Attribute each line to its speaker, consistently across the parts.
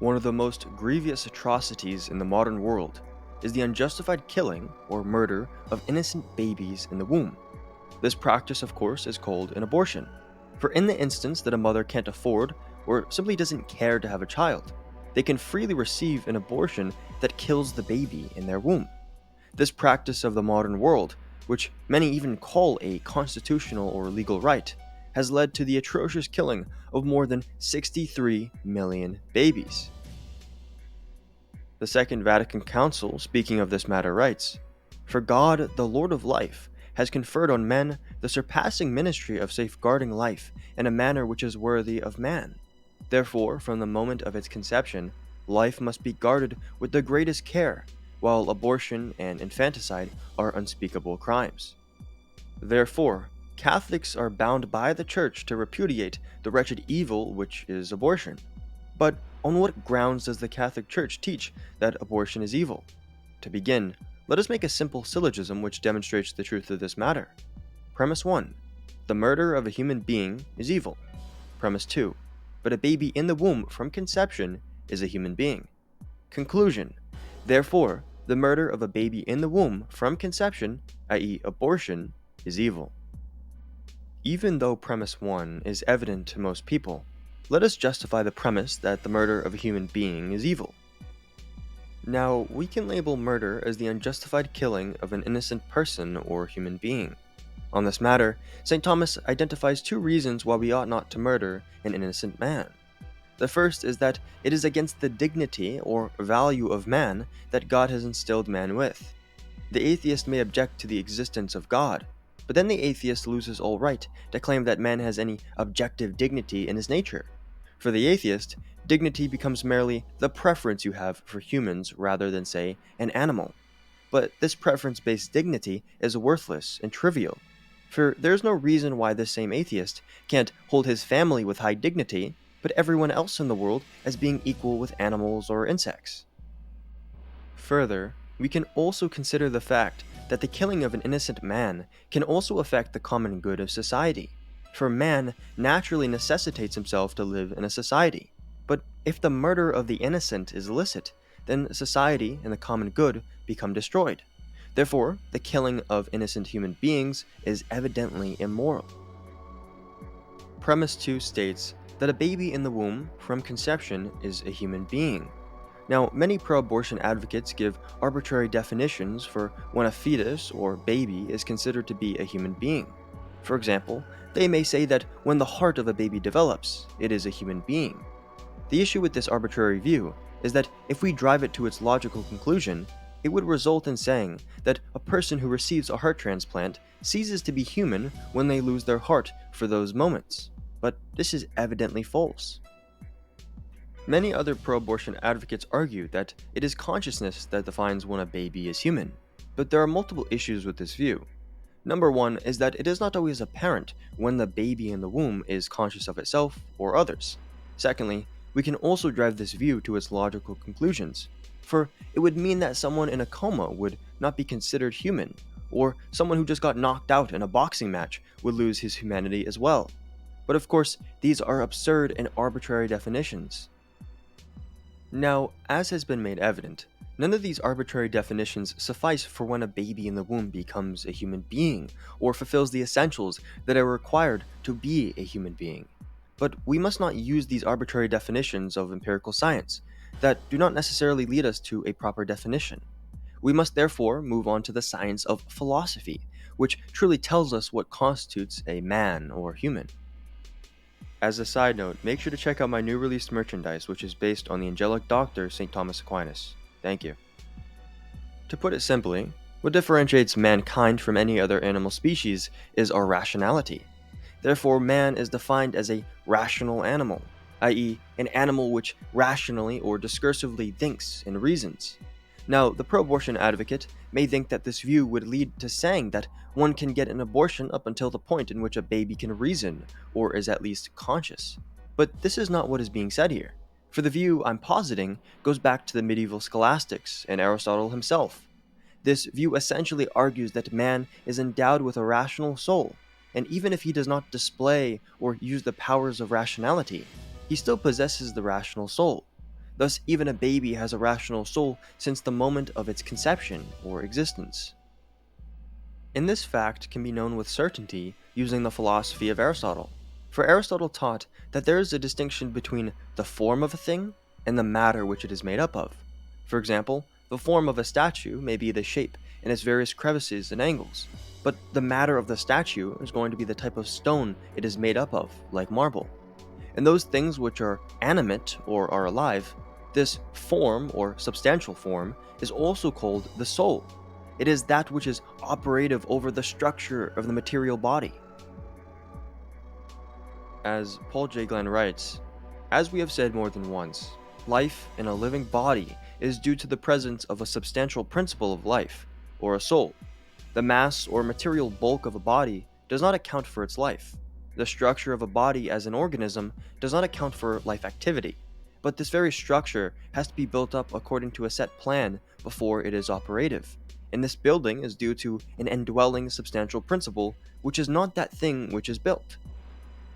Speaker 1: One of the most grievous atrocities in the modern world is the unjustified killing or murder of innocent babies in the womb. This practice, of course, is called an abortion. For in the instance that a mother can't afford or simply doesn't care to have a child, they can freely receive an abortion that kills the baby in their womb. This practice of the modern world, which many even call a constitutional or legal right, has led to the atrocious killing of more than 63 million babies. The Second Vatican Council, speaking of this matter, writes, "For God, the Lord of life, has conferred on men the surpassing ministry of safeguarding life in a manner which is worthy of man. Therefore, from the moment of its conception, life must be guarded with the greatest care, while abortion and infanticide are unspeakable crimes. Therefore, Catholics are bound by the Church to repudiate the wretched evil which is abortion. But on what grounds does the Catholic Church teach that abortion is evil? To begin, let us make a simple syllogism which demonstrates the truth of this matter. Premise 1. The murder of a human being is evil. Premise 2. But a baby in the womb from conception is a human being. Conclusion. Therefore, the murder of a baby in the womb from conception, i.e., abortion, is evil. Even though premise 1 is evident to most people, let us justify the premise that the murder of a human being is evil. Now, we can label murder as the unjustified killing of an innocent person or human being. On this matter, St. Thomas identifies two reasons why we ought not to murder an innocent man. The first is that it is against the dignity or value of man that God has instilled man with. The atheist may object to the existence of God, but then the atheist loses all right to claim that man has any objective dignity in his nature. For the atheist, dignity becomes merely the preference you have for humans rather than, say, an animal. But this preference-based dignity is worthless and trivial, for there's no reason why this same atheist can't hold his family with high dignity, but everyone else in the world as being equal with animals or insects. Further, we can also consider the fact that the killing of an innocent man can also affect the common good of society, for man naturally necessitates himself to live in a society. But if the murder of the innocent is illicit, then society and the common good become destroyed. Therefore, the killing of innocent human beings is evidently immoral. Premise 2 states that a baby in the womb from conception is a human being. Now, many pro-abortion advocates give arbitrary definitions for when a fetus or baby is considered to be a human being. For example, they may say that when the heart of a baby develops, it is a human being. The issue with this arbitrary view is that if we drive it to its logical conclusion, it would result in saying that a person who receives a heart transplant ceases to be human when they lose their heart for those moments. But this is evidently false. Many other pro-abortion advocates argue that it is consciousness that defines when a baby is human, but there are multiple issues with this view. Number 1 is that it is not always apparent when the baby in the womb is conscious of itself or others. Secondly, we can also drive this view to its logical conclusions, for it would mean that someone in a coma would not be considered human, or someone who just got knocked out in a boxing match would lose his humanity as well. But of course, these are absurd and arbitrary definitions. Now, as has been made evident, none of these arbitrary definitions suffice for when a baby in the womb becomes a human being, or fulfills the essentials that are required to be a human being. But we must not use these arbitrary definitions of empirical science that do not necessarily lead us to a proper definition. We must therefore move on to the science of philosophy, which truly tells us what constitutes a man or human. As a side note, make sure to check out my new released merchandise, which is based on the angelic doctor St. Thomas Aquinas. Thank you. To put it simply, what differentiates mankind from any other animal species is our rationality. Therefore, man is defined as a rational animal, i.e., an animal which rationally or discursively thinks and reasons. Now, the pro-abortion advocate may think that this view would lead to saying that one can get an abortion up until the point in which a baby can reason, or is at least conscious. But this is not what is being said here, for the view I'm positing goes back to the medieval scholastics and Aristotle himself. This view essentially argues that man is endowed with a rational soul, and even if he does not display or use the powers of rationality, he still possesses the rational soul. Thus, even a baby has a rational soul since the moment of its conception or existence. And this fact can be known with certainty using the philosophy of Aristotle. For Aristotle taught that there is a distinction between the form of a thing and the matter which it is made up of. For example, the form of a statue may be the shape and its various crevices and angles, but the matter of the statue is going to be the type of stone it is made up of, like marble. And those things which are animate or are alive, this form or substantial form is also called the soul. It is that which is operative over the structure of the material body. As Paul J. Glenn writes, as we have said more than once, life in a living body is due to the presence of a substantial principle of life, or a soul. The mass or material bulk of a body does not account for its life. The structure of a body as an organism does not account for life activity, but this very structure has to be built up according to a set plan before it is operative. And this building is due to an indwelling substantial principle, which is not that thing which is built.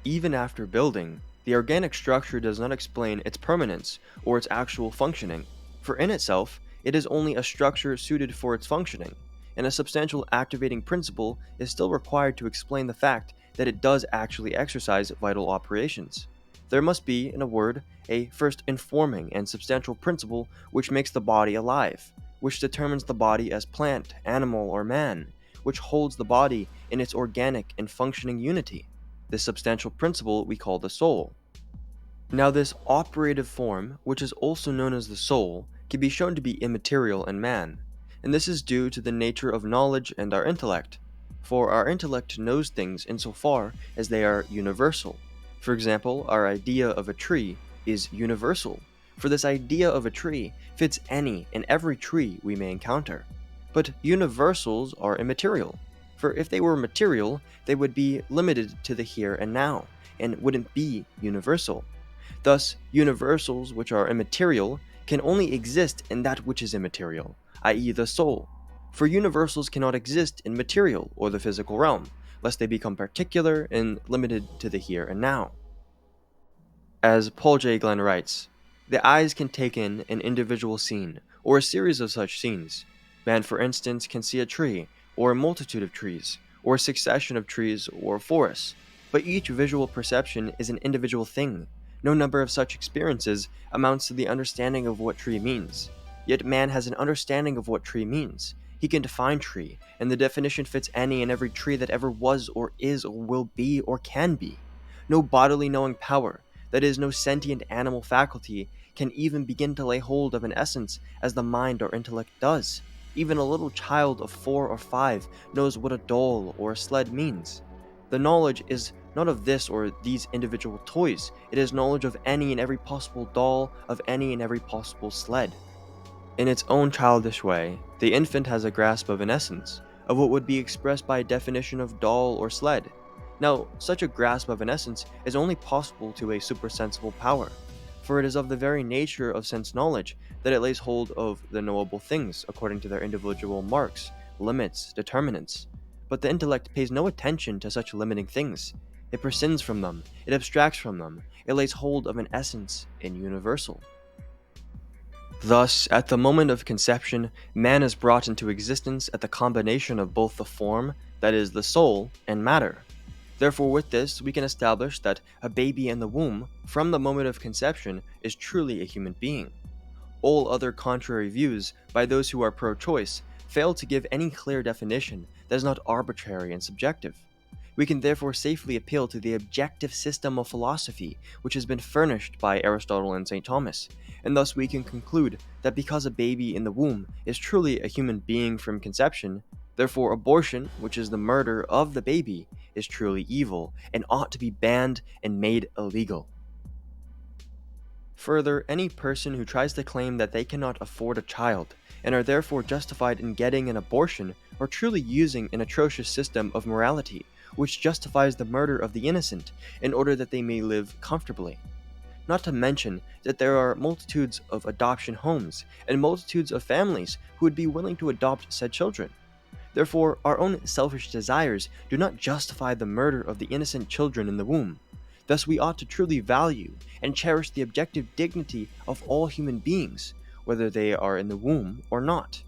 Speaker 1: Even after building, the organic structure does not explain its permanence or its actual functioning, for in itself, it is only a structure suited for its functioning, and a substantial activating principle is still required to explain the fact that it does actually exercise vital operations. There must be, in a word, a first informing and substantial principle which makes the body alive, which determines the body as plant, animal, or man, which holds the body in its organic and functioning unity. This substantial principle we call the soul. Now this operative form, which is also known as the soul, can be shown to be immaterial in man, and this is due to the nature of knowledge and our intellect, for our intellect knows things insofar as they are universal. For example, our idea of a tree is universal, for this idea of a tree fits any and every tree we may encounter. But universals are immaterial, for if they were material, they would be limited to the here and now, and wouldn't be universal. Thus, universals which are immaterial can only exist in that which is immaterial, i.e. the soul. For universals cannot exist in material or the physical realm, lest they become particular and limited to the here and now. As Paul J. Glenn writes, the eyes can take in an individual scene, or a series of such scenes. Man, for instance, can see a tree, or a multitude of trees, or a succession of trees or forests, but each visual perception is an individual thing. No number of such experiences amounts to the understanding of what tree means. Yet man has an understanding of what tree means. He can define tree, and the definition fits any and every tree that ever was or is or will be or can be. No bodily knowing power, that is, no sentient animal faculty, can even begin to lay hold of an essence as the mind or intellect does. Even a little child of 4 or 5 knows what a doll or a sled means. The knowledge is not of this or these individual toys, it is knowledge of any and every possible doll, of any and every possible sled. In its own childish way, the infant has a grasp of an essence, of what would be expressed by a definition of doll or sled. Now, such a grasp of an essence is only possible to a supersensible power, for it is of the very nature of sense knowledge that it lays hold of the knowable things according to their individual marks, limits, determinants. But the intellect pays no attention to such limiting things. It prescinds from them, it abstracts from them, it lays hold of an essence in universal. Thus, at the moment of conception, man is brought into existence at the combination of both the form, that is, the soul, and matter. Therefore, with this, we can establish that a baby in the womb, from the moment of conception, is truly a human being. All other contrary views, by those who are pro-choice, fail to give any clear definition that is not arbitrary and subjective. We can therefore safely appeal to the objective system of philosophy which has been furnished by Aristotle and St. Thomas, and thus we can conclude that because a baby in the womb is truly a human being from conception, therefore abortion, which is the murder of the baby, is truly evil and ought to be banned and made illegal. Further, any person who tries to claim that they cannot afford a child and are therefore justified in getting an abortion are truly using an atrocious system of morality which justifies the murder of the innocent in order that they may live comfortably. Not to mention that there are multitudes of adoption homes and multitudes of families who would be willing to adopt said children. Therefore, our own selfish desires do not justify the murder of the innocent children in the womb. Thus, we ought to truly value and cherish the objective dignity of all human beings, whether they are in the womb or not.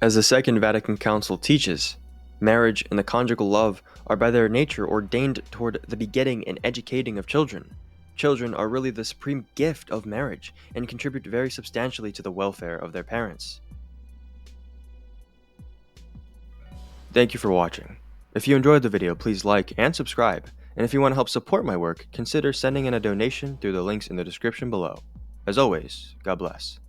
Speaker 1: As the Second Vatican Council teaches, marriage and the conjugal love are by their nature ordained toward the begetting and educating of children. Children are really the supreme gift of marriage and contribute very substantially to the welfare of their parents. Thank you for watching. If you enjoyed the video, please like and subscribe, and if you want to help support my work, consider sending in a donation through the links in the description below. As always, God bless.